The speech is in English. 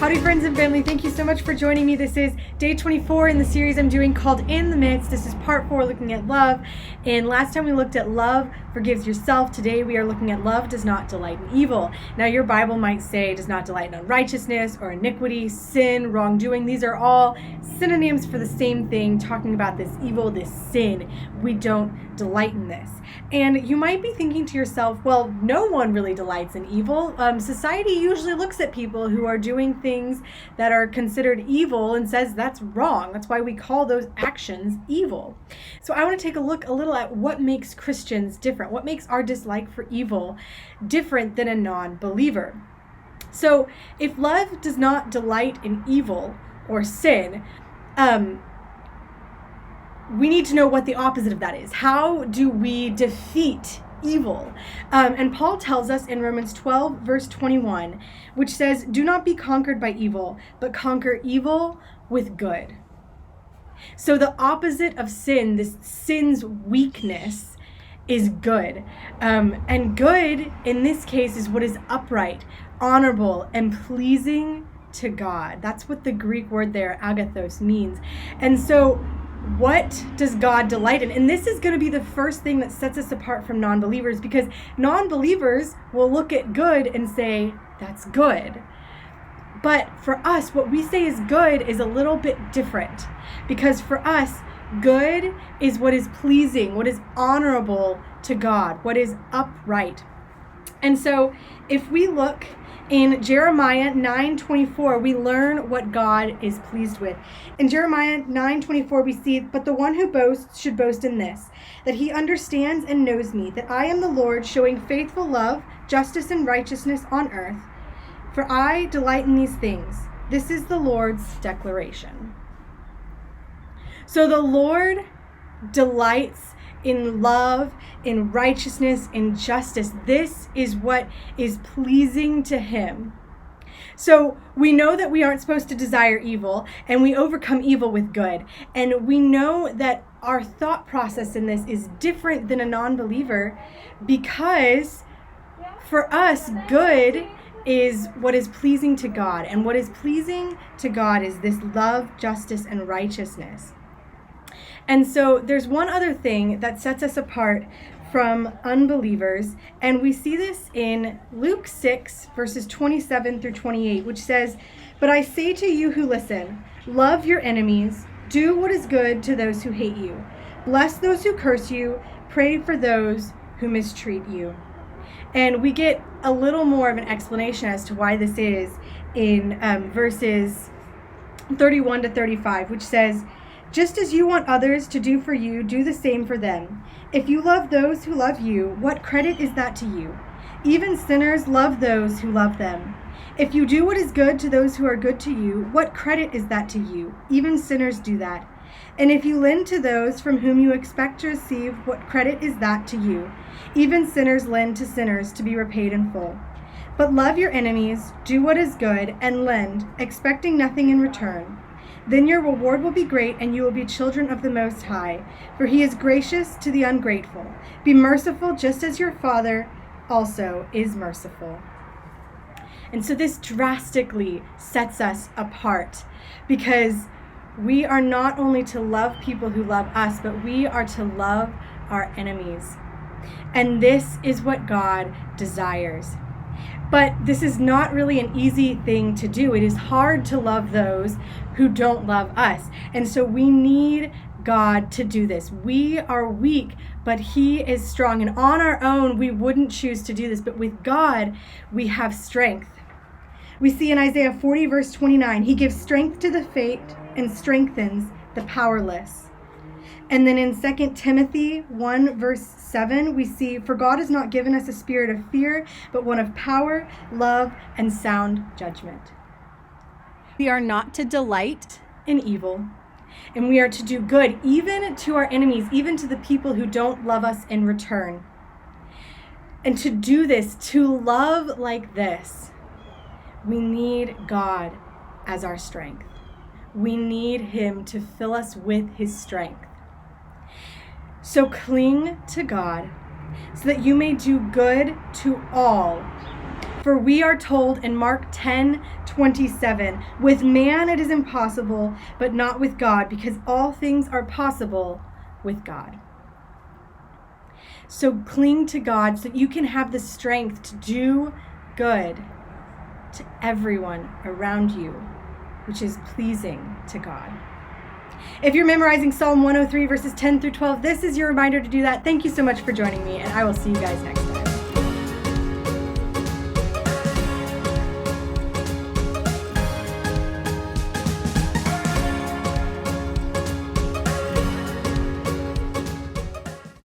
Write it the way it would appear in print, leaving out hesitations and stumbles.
Howdy friends and family, thank you so much for joining me. This is day 24 in the series I'm doing called In the Midst. This is part 4 looking at love. And last time we looked at love forgives yourself. Today we are looking at love does not delight in evil. Now your Bible might say does not delight in unrighteousness or iniquity, sin, wrongdoing. These are all synonyms for the same thing, talking about this evil, this sin. We don't delight in this. And you might be thinking to yourself, well, no one really delights in evil. Society usually looks at people who are doing things that are considered evil and says that's wrong. That's why we call those actions evil. So I want to take a look a little at what makes Christians different, what makes our dislike for evil different than a non-believer. So if love does not delight in evil or sin, we need to know what the opposite of that is. How do we defeat evil? And Paul tells us in Romans 12, verse 21, which says, "Do not be conquered by evil, but conquer evil with good." So the opposite of sin, this sin's weakness, is good. And good, in this case, is what is upright, honorable, and pleasing to God. That's what the Greek word there, agathos, means. And so what does God delight in? And this is going to be the first thing that sets us apart from non-believers, because non-believers will look at good and say, that's good. But for us, what we say is good is a little bit different, because for us, good is what is pleasing, what is honorable to God, what is upright. And so if we look in Jeremiah 9:24, we learn what God is pleased with. In Jeremiah 9:24, we see, "But the one who boasts should boast in this, that he understands and knows me, that I am the Lord, showing faithful love, justice, and righteousness on earth. For I delight in these things. This is the Lord's declaration." So the Lord delights in love, in righteousness, in justice. This is what is pleasing to him. So we know that we aren't supposed to desire evil, and we overcome evil with good. And we know that our thought process in this is different than a non-believer, because for us, good is what is pleasing to God. And what is pleasing to God is this love, justice, and righteousness. And so there's one other thing that sets us apart from unbelievers, and we see this in Luke 6, verses 27 through 28, which says, "But I say to you who listen, love your enemies, do what is good to those who hate you, bless those who curse you, pray for those who mistreat you." And we get a little more of an explanation as to why this is in verses 31 to 35, which says, "Just as you want others to do for you, do the same for them. If you love those who love you, what credit is that to you? Even sinners love those who love them. If you do what is good to those who are good to you, what credit is that to you? Even sinners do that. And if you lend to those from whom you expect to receive, what credit is that to you? Even sinners lend to sinners to be repaid in full. But love your enemies, do what is good, and lend, expecting nothing in return. Then your reward will be great, and you will be children of the Most High, for he is gracious to the ungrateful. Be merciful just as your Father also is merciful." And so this drastically sets us apart, because we are not only to love people who love us, but we are to love our enemies. And this is what God desires. But this is not really an easy thing to do. It is hard to love those who don't love us. And so we need God to do this. We are weak, but he is strong. And on our own, we wouldn't choose to do this. But with God, we have strength. We see in Isaiah 40, verse 29, "He gives strength to the faint and strengthens the powerless." And then in 2 Timothy 1, verse 7, we see, "For God has not given us a spirit of fear, but one of power, love, and sound judgment." We are not to delight in evil, and we are to do good, even to our enemies, even to the people who don't love us in return. And to do this, to love like this, we need God as our strength. We need him to fill us with his strength. So cling to God so that you may do good to all. For we are told in Mark 10:12, 27. With man it is impossible, but not with God, because all things are possible with God. So cling to God so you can have the strength to do good to everyone around you, which is pleasing to God. If you're memorizing Psalm 103 verses 10 through 12, this is your reminder to do that. Thank you so much for joining me, and I will see you guys next time.